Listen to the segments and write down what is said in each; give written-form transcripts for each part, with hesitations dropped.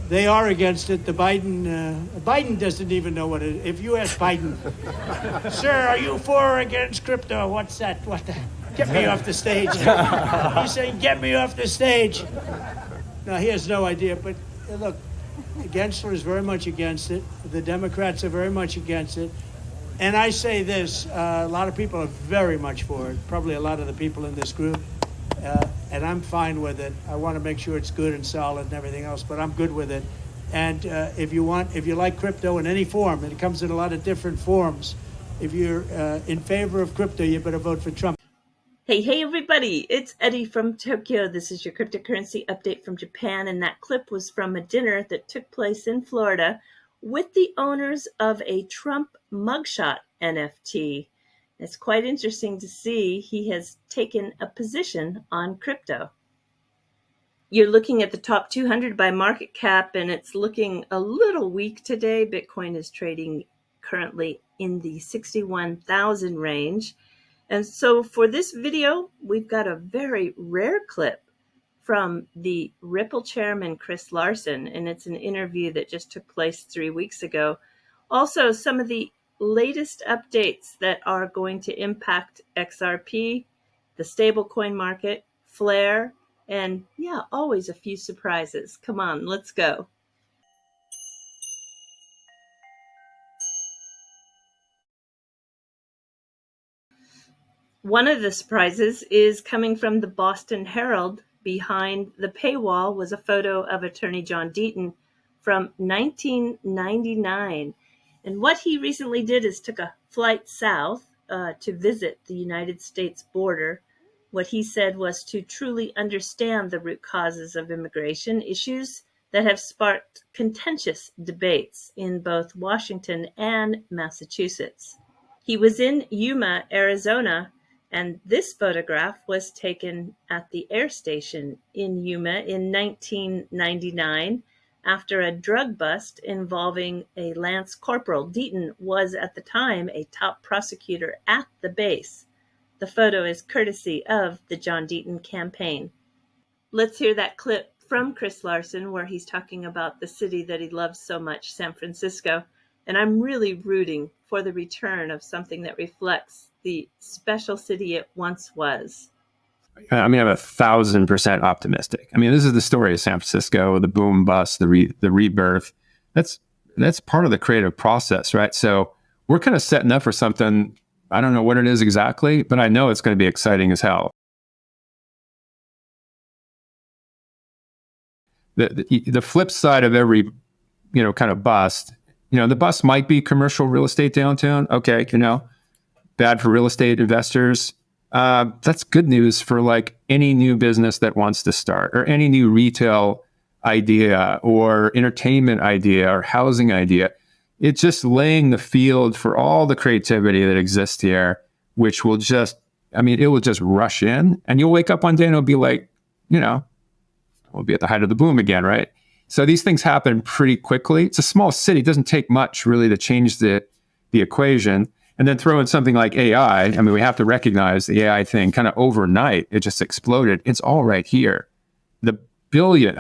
They are against it. The Biden doesn't even know what it is. If you ask Biden, sir, are you for or against crypto? What's that? What the? Get me off the stage. He's saying, get me off the stage. No, he has no idea. But look, Gensler is very much against it. The Democrats are very much against it. And I say this, a lot of people are very much for it, probably a lot of the people in this group. And I'm fine with it. I want to make sure it's good and solid and everything else, but I'm good with it. And if you like crypto in any form, and it comes in a lot of different forms, if you're in favor of crypto, you better vote for Trump. Hey, everybody. It's Eri from Tokyo. This is your cryptocurrency update from Japan. And that clip was from a dinner that took place in Florida with the owners of a Trump mugshot NFT. It's quite interesting to see he has taken a position on crypto. You're looking at the top 200 by market cap, and it's looking a little weak today. Bitcoin is trading currently in the 61,000 range. And so for this video, we've got a very rare clip from the Ripple chairman, Chris Larsen, and it's an interview that just took place 3 weeks ago. Also, some of the latest updates that are going to impact XRP, the stablecoin market, Flare, and yeah, always a few surprises. Come on, let's go. One of the surprises is coming from the Boston Herald. Behind the paywall was a photo of Attorney John Deaton from 1999. And what he recently did is took a flight south to visit the United States border. What he said was to truly understand the root causes of immigration issues that have sparked contentious debates in both Washington and Massachusetts. He was in Yuma, Arizona, and this photograph was taken at the air station in Yuma in 1999 after a drug bust involving a Lance Corporal. Deaton was at the time a top prosecutor at the base. The photo is courtesy of the John Deaton campaign. Let's hear that clip from Chris Larsen where he's talking about the city that he loves so much, San Francisco. And I'm really rooting for the return of something that reflects the special city it once was. I mean, I'm 1,000% optimistic. I mean, this is the story of San Francisco, the boom bust, the rebirth. That's part of the creative process, right? So we're kind of setting up for something. I don't know what it is exactly, but I know it's going to be exciting as hell. The flip side of every, kind of bust, the bust might be commercial real estate downtown. Okay, bad for real estate investors. That's good news for like any new business that wants to start or any new retail idea or entertainment idea or housing idea. It's just laying the field for all the creativity that exists here, which will just, it will just rush in and you'll wake up one day and it'll be like, we'll be at the height of the boom again, right? So these things happen pretty quickly. It's a small city. It doesn't take much really to change the equation. And then throw in something like AI. We have to recognize the AI thing kind of overnight. It just exploded. It's all right here. The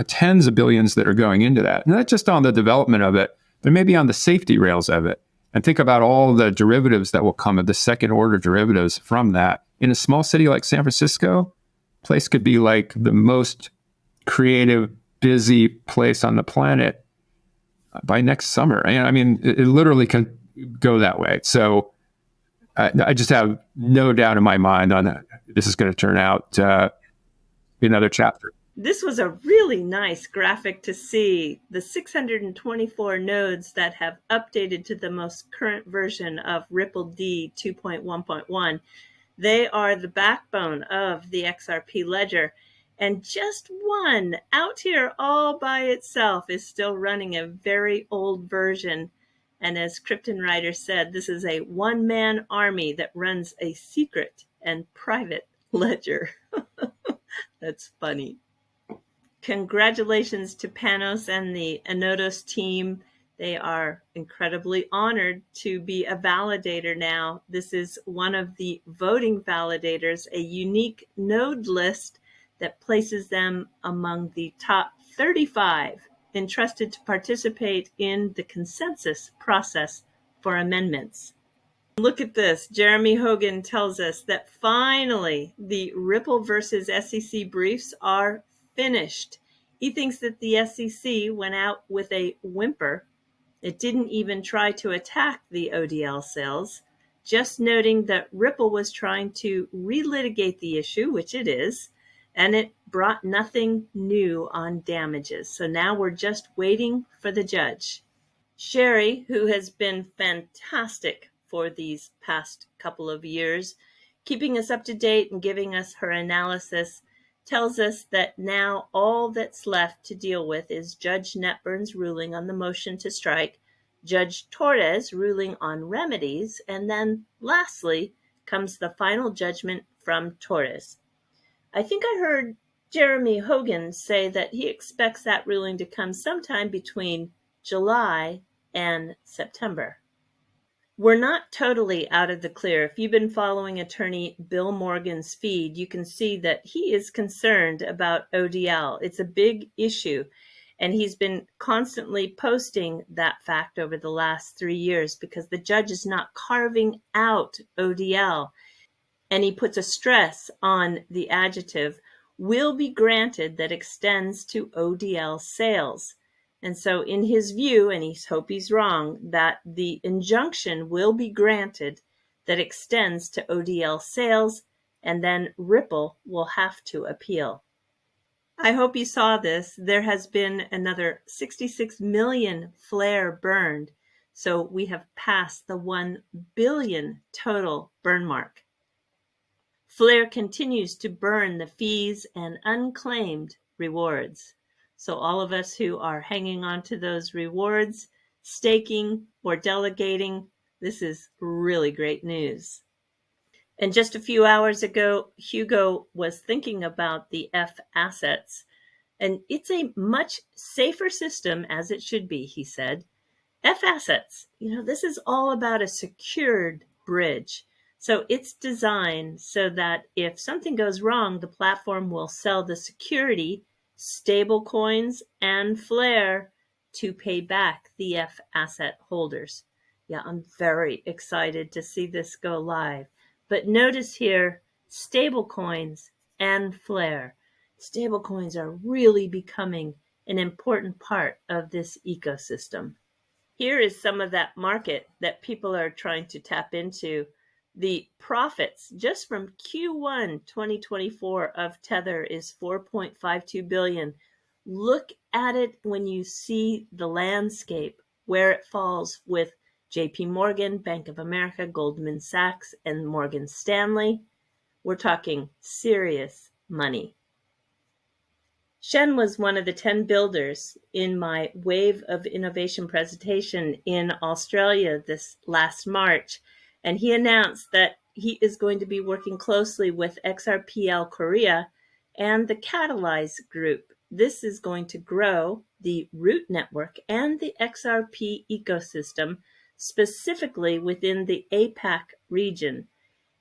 tens of billions that are going into that. Not just on the development of it, but maybe on the safety rails of it. And think about all the derivatives that will come of the second order derivatives from that. In a small city like San Francisco, place could be like the most creative, busy place on the planet by next summer. It literally can go that way. So I just have no doubt in my mind on that. This is going to turn out to be another chapter. This was a really nice graphic to see. The 624 nodes that have updated to the most current version of Ripple D 2.1.1. They are the backbone of the XRP ledger. And just one out here all by itself is still running a very old version. And as Krypton Rider said, this is a one-man army that runs a secret and private ledger. That's funny. Congratulations to Panos and the Anodos team. They are incredibly honored to be a validator now. This is one of the voting validators, a unique node list that places them among the top 35 entrusted to participate in the consensus process for amendments. Look at this. Jeremy Hogan tells us that finally the Ripple versus SEC briefs are finished. He thinks that the SEC went out with a whimper. It didn't even try to attack the ODL sales, just noting that Ripple was trying to relitigate the issue, which it is, and it brought nothing new on damages. So now we're just waiting for the judge. Sherry, who has been fantastic for these past couple of years, keeping us up to date and giving us her analysis, tells us that now all that's left to deal with is Judge Netburn's ruling on the motion to strike, Judge Torres ruling on remedies, and then lastly comes the final judgment from Torres. I think I heard Jeremy Hogan say that he expects that ruling to come sometime between July and September. We're not totally out of the clear. If you've been following attorney Bill Morgan's feed, you can see that he is concerned about ODL. It's a big issue, and he's been constantly posting that fact over the last 3 years because the judge is not carving out ODL. And he puts a stress on the adjective will be granted that extends to ODL sales. And so in his view, and he hopes he's wrong, that the injunction will be granted that extends to ODL sales, and then Ripple will have to appeal. I hope you saw this. There has been another 66 million flare burned, so we have passed the 1 billion total burn mark. Flare continues to burn the fees and unclaimed rewards. So all of us who are hanging on to those rewards, staking or delegating, this is really great news. And just a few hours ago, Hugo was thinking about the F assets, and it's a much safer system, as it should be, he said. F assets, this is all about a secured bridge. So it's designed so that if something goes wrong, the platform will sell the security, stable coins, and Flare to pay back the F asset holders. Yeah, I'm very excited to see this go live. But notice here, stable coins and Flare. Stable coins are really becoming an important part of this ecosystem. Here is some of that market that people are trying to tap into. The profits just from Q1 2024 of Tether is 4.52 billion. Look at it when you see the landscape, where it falls with JP Morgan, Bank of America, Goldman Sachs, and Morgan Stanley. We're talking serious money. Shen was one of the 10 builders in my Wave of Innovation presentation in Australia this last March, and he announced that he is going to be working closely with XRPL Korea and the Catalyze Group. This is going to grow the Root network and the XRP ecosystem, specifically within the APAC region.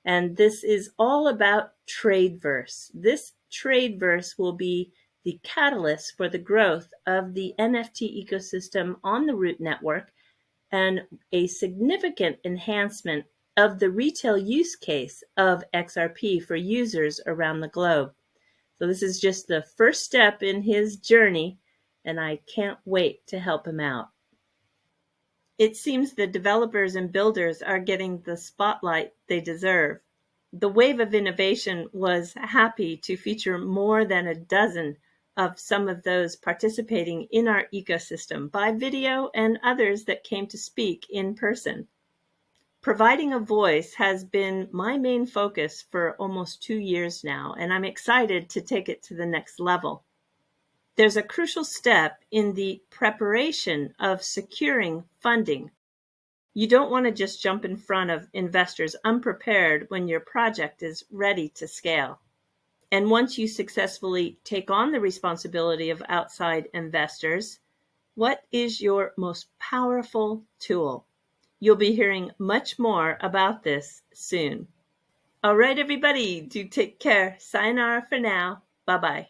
And this is all about Tradeverse. This Tradeverse will be the catalyst for the growth of the NFT ecosystem on the Root network and a significant enhancement of the retail use case of XRP for users around the globe. So this is just the first step in his journey, and I can't wait to help him out. It seems the developers and builders are getting the spotlight they deserve. The Wave of Innovation was happy to feature more than a dozen of some of those participating in our ecosystem by video and others that came to speak in person. Providing a voice has been my main focus for almost 2 years now, and I'm excited to take it to the next level. There's a crucial step in the preparation of securing funding. You don't want to just jump in front of investors unprepared when your project is ready to scale. And once you successfully take on the responsibility of outside investors, what is your most powerful tool? You'll be hearing much more about this soon. All right, everybody, do take care. Sayonara for now. Bye-bye.